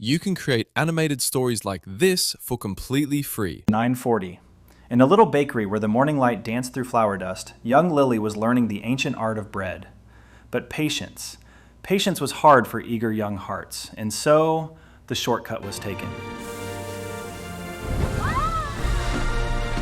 you can create animated stories like this for completely free. 9:40. In a little bakery where the morning light danced through flour dust, young Lily was learning the ancient art of bread. But patience. Patience was hard for eager young hearts, and so the shortcut was taken.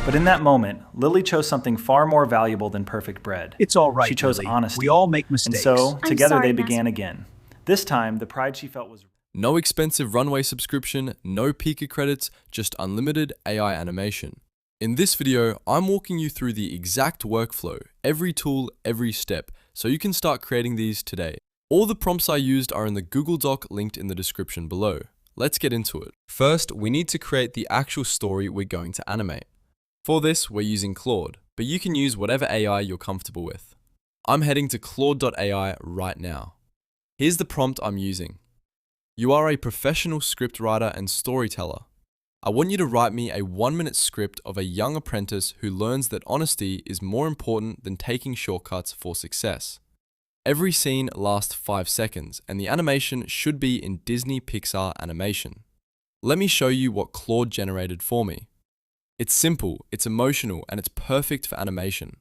But in that moment, Lily chose something far more valuable than perfect bread. It's all right, She chose Lily. honesty. We all make mistakes. And so, together sorry, they began again. This time, the pride she felt was... No expensive Runway subscription, no Pika credits, just unlimited AI animation. In this video, I'm walking you through the exact workflow, every tool, every step, so you can start creating these today. All the prompts I used are in the Google Doc linked in the description below. Let's get into it. First, we need to create the actual story we're going to animate. For this, we're using Claude, but you can use whatever AI you're comfortable with. I'm heading to Claude AI right now. Here's the prompt I'm using. You are a professional scriptwriter and storyteller. I want you to write me a 1-minute script of a young apprentice who learns that honesty is more important than taking shortcuts for success. Every scene lasts 5 seconds, and the animation should be in Disney Pixar animation. Let me show you what Claude generated for me. It's simple, it's emotional, and it's perfect for animation.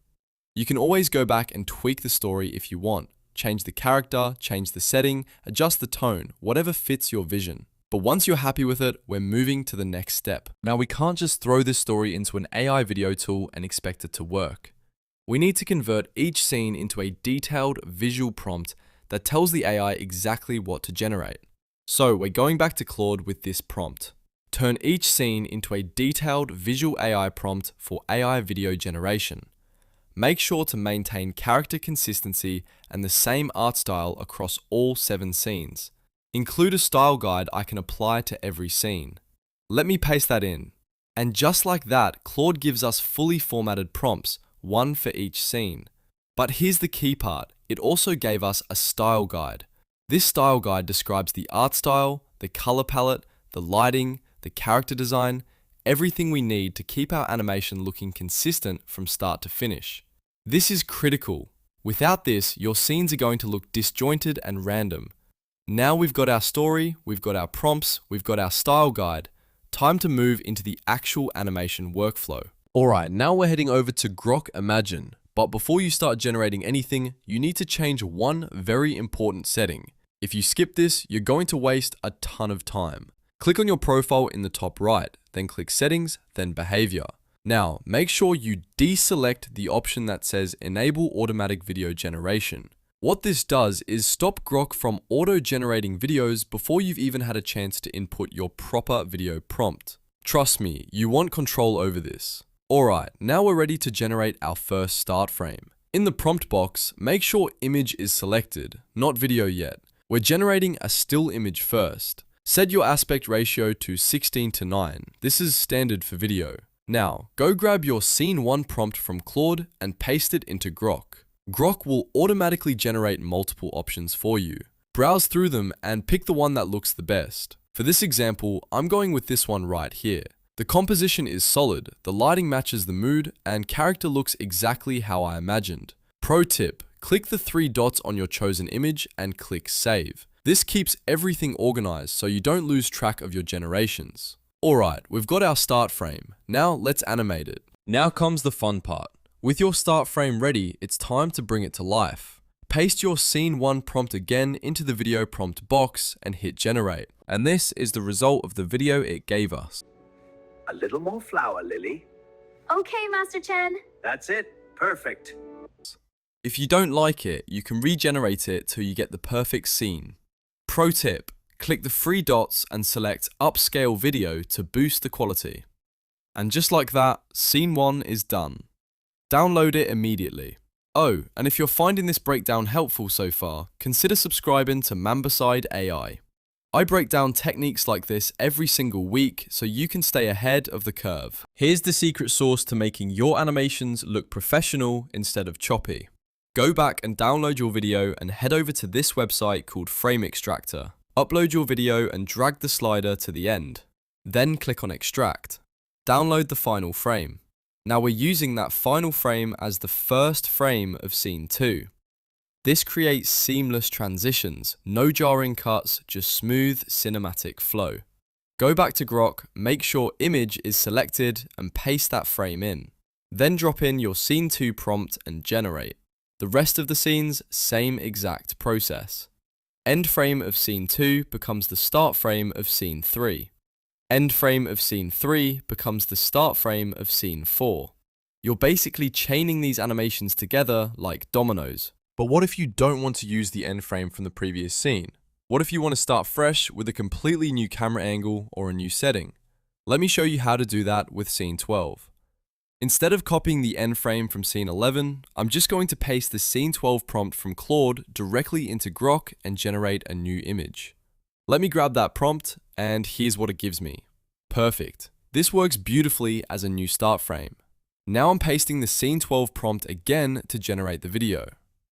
You can always go back and tweak the story if you want. Change the character, change the setting, adjust the tone, whatever fits your vision. But once you're happy with it, we're moving to the next step. Now we can't just throw this story into an AI video tool and expect it to work. We need to convert each scene into a detailed visual prompt that tells the AI exactly what to generate. So we're going back to Claude with this prompt. Turn each scene into a detailed visual AI prompt for AI video generation. Make sure to maintain character consistency and the same art style across all 7 scenes. Include a style guide I can apply to every scene. Let me paste that in. And just like that, Claude gives us fully formatted prompts, one for each scene. But here's the key part, it also gave us a style guide. This style guide describes the art style, the color palette, the lighting, the character design, everything we need to keep our animation looking consistent from start to finish. This is critical. Without this, your scenes are going to look disjointed and random. Now we've got our story, we've got our prompts, we've got our style guide. Time to move into the actual animation workflow. Alright, now we're heading over to Grok Imagine. But before you start generating anything, you need to change one very important setting. If you skip this, you're going to waste a ton of time. Click on your profile in the top right, then click Settings, then Behavior. Now, make sure you deselect the option that says Enable Automatic Video Generation. What this does is stop Grok from auto-generating videos before you've even had a chance to input your proper video prompt. Trust me, you want control over this. Alright, now we're ready to generate our first start frame. In the prompt box, make sure image is selected, not video yet. We're generating a still image first. Set your aspect ratio to 16:9. This is standard for video. Now, go grab your Scene 1 prompt from Claude and paste it into Grok. Grok will automatically generate multiple options for you. Browse through them and pick the one that looks the best. For this example, I'm going with this one right here. The composition is solid, the lighting matches the mood, and character looks exactly how I imagined. Pro tip, click the 3 dots on your chosen image and click Save. This keeps everything organized so you don't lose track of your generations. Alright, we've got our start frame. Now let's animate it. Now comes the fun part. With your start frame ready, it's time to bring it to life. Paste your Scene 1 prompt again into the video prompt box and hit generate. And this is the result of the video it gave us. A little more flour, Lily. Okay, Master Chen. That's it. Perfect. If you don't like it, you can regenerate it till you get the perfect scene. Pro tip, click the 3 dots and select Upscale Video to boost the quality. And just like that, Scene 1 is done. Download it immediately. Oh, and if you're finding this breakdown helpful so far, consider subscribing to Mambaside AI. I break down techniques like this every single week so you can stay ahead of the curve. Here's the secret sauce to making your animations look professional instead of choppy. Go back and download your video and head over to this website called Frame Extractor. Upload your video and drag the slider to the end. Then click on Extract. Download the final frame. Now we're using that final frame as the first frame of Scene 2. This creates seamless transitions, no jarring cuts, just smooth cinematic flow. Go back to Grok, make sure image is selected and paste that frame in. Then drop in your scene 2 prompt and generate. The rest of the scenes, same exact process. End frame of scene 2 becomes the start frame of scene 3. End frame of scene 3 becomes the start frame of scene 4. You're basically chaining these animations together like dominoes. But what if you don't want to use the end frame from the previous scene? What if you want to start fresh with a completely new camera angle or a new setting? Let me show you how to do that with scene 12. Instead of copying the end frame from scene 11, I'm just going to paste the scene 12 prompt from Claude directly into Grok and generate a new image. Let me grab that prompt, and here's what it gives me. Perfect. This works beautifully as a new start frame. Now I'm pasting the scene 12 prompt again to generate the video.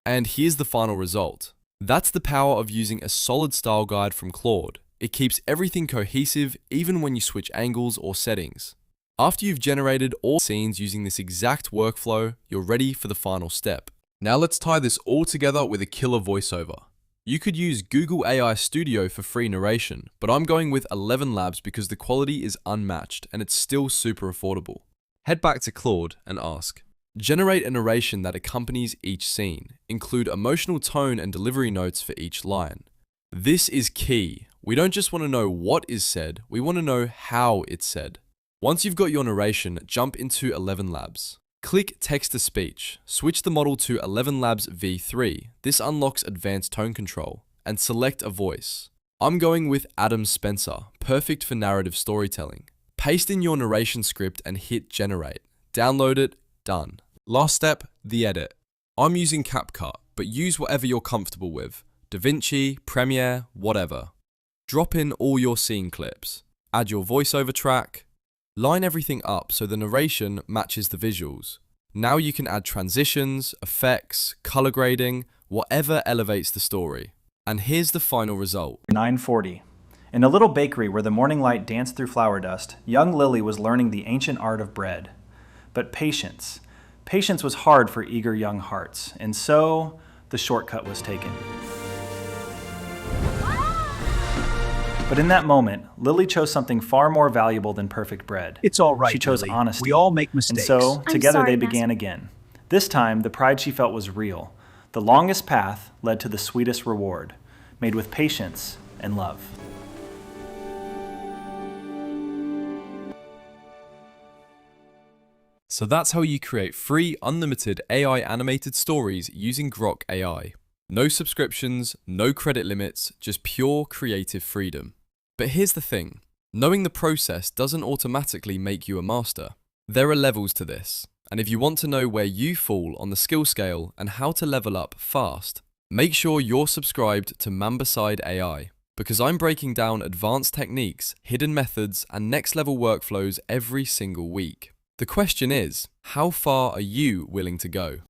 And here's the final result. That's the power of using a solid style guide from Claude. It keeps everything cohesive even when you switch angles or settings. After you've generated all scenes using this exact workflow, you're ready for the final step. Now let's tie this all together with a killer voiceover. You could use Google AI Studio for free narration, but I'm going with ElevenLabs because the quality is unmatched and it's still super affordable. Head back to Claude and ask, generate a narration that accompanies each scene. Include emotional tone and delivery notes for each line. This is key. We don't just want to know what is said, we want to know how it's said. Once you've got your narration, jump into ElevenLabs. Click Text-to-Speech, switch the model to ElevenLabs V3, this unlocks advanced tone control, and select a voice. I'm going with Adam Spencer, perfect for narrative storytelling. Paste in your narration script and hit generate. Download it, done. Last step, the edit. I'm using CapCut, but use whatever you're comfortable with. DaVinci, Premiere, whatever. Drop in all your scene clips. Add your voiceover track. Line everything up so the narration matches the visuals. Now you can add transitions, effects, color grading, whatever elevates the story. And here's the final result. 9:40. In a little bakery where the morning light danced through flour dust, young Lily was learning the ancient art of bread. But patience. Patience was hard for eager young hearts, and so the shortcut was taken. But in that moment, Lily chose something far more valuable than perfect bread. It's all right, She chose Lily. honesty. We all make And mistakes. so, together sorry, they began again. This time, the pride she felt was real. The longest path led to the sweetest reward, made with patience and love. So that's how you create free, unlimited AI animated stories using Grok AI. No subscriptions, no credit limits, just pure creative freedom. But here's the thing, knowing the process doesn't automatically make you a master. There are levels to this, and if you want to know where you fall on the skill scale and how to level up fast, make sure you're subscribed to Mambaside AI, because I'm breaking down advanced techniques, hidden methods, and next level workflows every single week. The question is, how far are you willing to go?